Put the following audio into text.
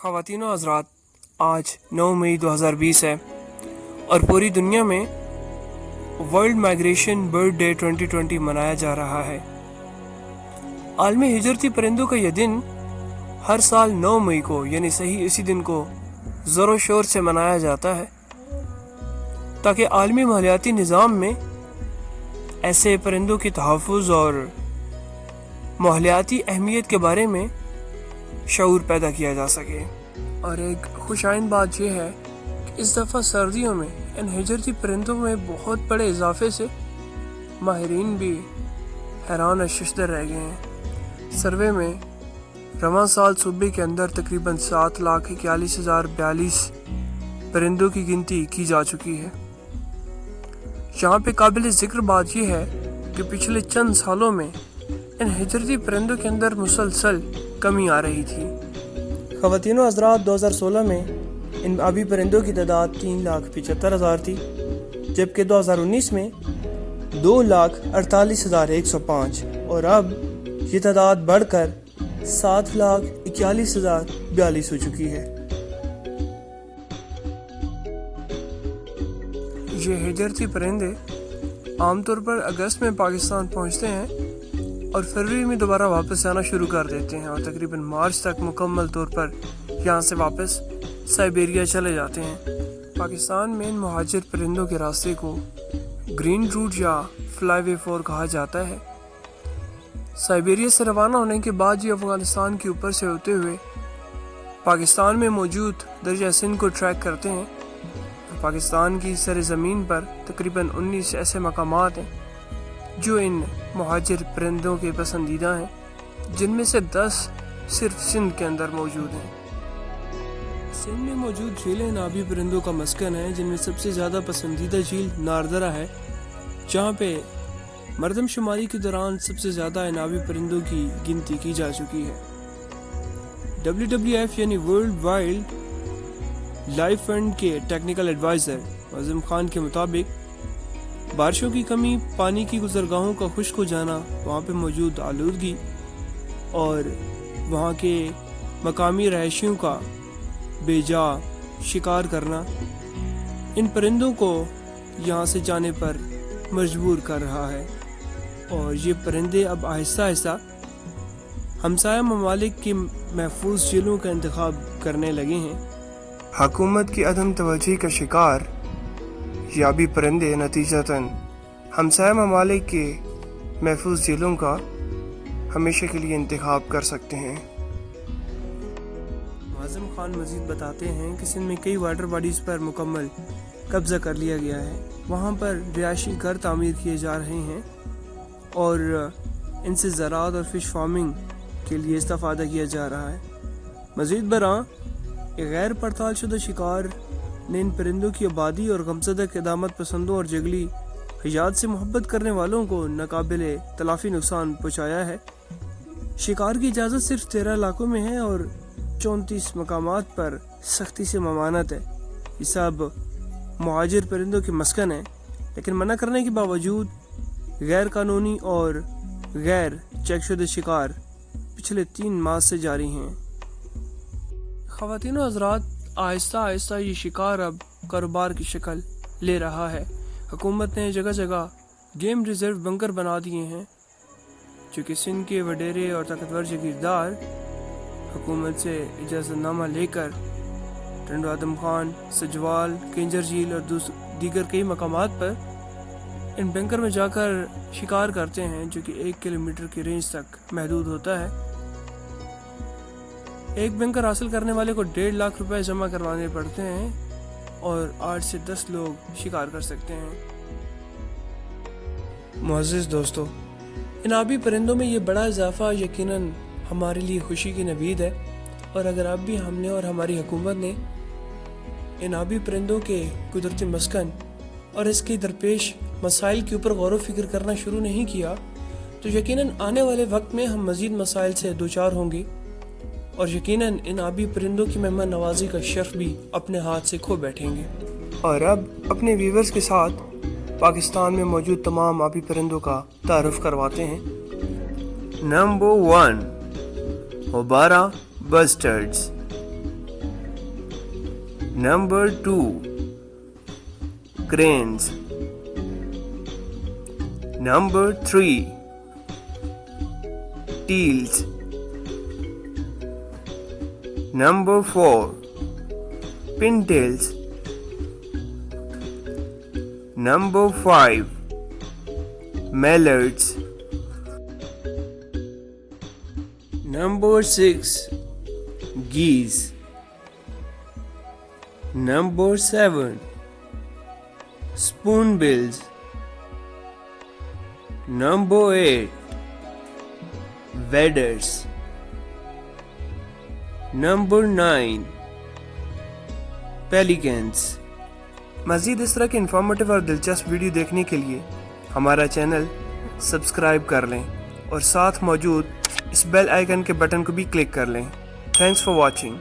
ख़वातीन व हज़रात, आज 9 मई 2020 है और पूरी दुनिया में वर्ल्ड माइग्रेशन बर्ड डे 2020 मनाया जा रहा है। आलमी हिजरती परिंदों का यह दिन हर साल 9 मई को यानी सही इसी दिन को ज़ोर शोर से मनाया जाता है ताकि आलमी माहौलियाती निज़ाम में ऐसे परिंदों की तहफ़्फ़ुज़ और माहौलियाती अहमियत के बारे में शऊर पैदा किया जा सके। और एक खुशाइन बात यह है कि इस दफ़ा सर्दियों में इन हिजरती परिंदों में बहुत बड़े इजाफे से माहिरीन भी हैरान और शशदर रह गए हैं। सर्वे में रवां साल सूबे के अंदर तकरीबन 7,41,042 परिंदों की गिनती की जा चुकी है। यहाँ पे काबिल ज़िक्र बात यह है कि पिछले चंद सालों में इन हिजरती परिंदों के अंदर मुसलसल कमी आ रही थी। ख़वातीन व हज़रात, 2016 में इन आबी परिंदों की तादाद 3,75,000 थी, जबकि 2019 में 2,48,105 और अब ये तादाद बढ़कर 7,41,042 हो चुकी है। ये हिजरती परिंदे आमतौर पर अगस्त में पाकिस्तान पहुंचते हैं और फरवरी में दोबारा वापस आना शुरू कर देते हैं और तकरीबन मार्च तक मुकम्मल तौर पर यहाँ से वापस साइबेरिया चले जाते हैं। पाकिस्तान में इन मुहाजिर परिंदों के रास्ते को ग्रीन रूट या फ्लाई वे 4 कहा जाता है। साइबेरिया से रवाना होने के बाद ये अफगानिस्तान के ऊपर से होते हुए पाकिस्तान में मौजूद दरिया सिंध को ट्रैक करते हैं। पाकिस्तान की सरज़मीन पर तकरीबन 19 ऐसे मकामात हैं जो इन मुहाजिर परिंदों के पसंदीदा हैं, जिनमें से 10 सिर्फ सिंध के अंदर मौजूद हैं। सिंध में मौजूद झीलें नाबी परिंदों का मस्कन है, जिनमें सबसे ज़्यादा पसंदीदा झील नारदरा है, जहाँ पे मरदमशुमारी के दौरान सबसे ज़्यादा नाबी परिंदों की गिनती की जा चुकी है। WWF यानी वर्ल्ड वाइल्ड लाइफ फंड के टेक्निकल एडवाइज़र आज़म खान के मुताबिक बारिशों की कमी, पानी की गुज़रगाहों का खुश्क हो जाना, वहाँ पे मौजूद आलूदगी और वहाँ के मकामी रहायशियों का बेजा शिकार करना इन परिंदों को यहाँ से जाने पर मजबूर कर रहा है। और ये परिंदे अब आहिस्ता आहिस्ता हमसाया ममालिक की महफूज झीलों का इंतखाब करने लगे हैं। हुकूमत की अदम तवज्जो का शिकार याबी परिंदे नतीजतन हमसाया ममालिक के महफूज झीलों का हमेशा के लिए इंतखाब कर सकते हैं। आज़म खान मजीद बताते हैं कि सिंध में कई वाटर बॉडीज़ पर मुकम्मल कब्जा कर लिया गया है। वहाँ पर रिहायशी घर तामीर किए जा रहे हैं और इनसे ज़राअत और फ़िश फार्मिंग के लिए इस्तेफ़ादा किया जा रहा है। मज़ीद बरां एक गैर पड़ताल शुदा शिकार ने इन परिंदों की आबादी और गमज़दा क़यादत पसंदों और जंगली हयात से मोहब्बत करने वालों को नाकाबिले तलाफ़ी नुकसान पहुँचाया है। शिकार की इजाज़त सिर्फ 13 इलाकों में है और 34 मकामात पर सख्ती से ममानत है। ये सब मुहाजिर परिंदों के मस्कन हैं, लेकिन मना करने के बावजूद गैर कानूनी और गैर चेकशुदा शिकार पिछले 3 माह से जारी हैं। ख़वातीन व हज़रात, आहिस्ता आहिस्ता ये शिकार अब कारोबार की शक्ल ले रहा है। हुकूमत ने जगह जगह गेम रिजर्व बंकर बना दिए हैं, जो कि सिंध के वडेरे और ताकतवर जागीरदार हुकूमत से इजाज़तनामा लेकर टंडो आदम खान, सजवाल, केंजर झील और दीगर कई मकामात पर इन बंकर में जाकर शिकार करते हैं, जो कि 1 किलोमीटर की रेंज तक महदूद होता है। एक बंकर हासिल करने वाले को 1.5 लाख रुपए जमा करवाने पड़ते हैं और 8 से 10 लोग शिकार कर सकते हैं। मुअज़्ज़िज़ दोस्तों, इन आबी परिंदों में ये बड़ा इजाफा यकीनन हमारे लिए खुशी की नवीद है। और अगर अब भी हमने और हमारी हुकूमत ने इन आबी परिंदों के कुदरती मस्कन और इसके दरपेश मसाइल के ऊपर गौर व फिक्र करना शुरू नहीं किया, तो यकीनन आने वाले वक्त में हम मज़ीद मसाइल से दोचार होंगे और यकीनन इन आबी परिंदों की मेहमान नवाजी का शर्फ भी अपने हाथ से खो बैठेंगे। और अब अपने व्यूवर्स के साथ पाकिस्तान में मौजूद तमाम आबी परिंदों का तारुफ करवाते हैं। Number 1, houbara bustards. Number 2, cranes. Number 3, teals. Number 4, pintails. Number 5, mallards. Number 6, geese. Number 7, spoonbills. Number 8, waders. Number 9, pelicans. مزید اس طرح کے انفارمیٹیو اور دلچسپ ویڈیو دیکھنے کے لیے ہمارا چینل سبسکرائب کر لیں اور ساتھ موجود اس بیل آئیکن کے بٹن کو بھی کلک کر لیں. Thanks for watching.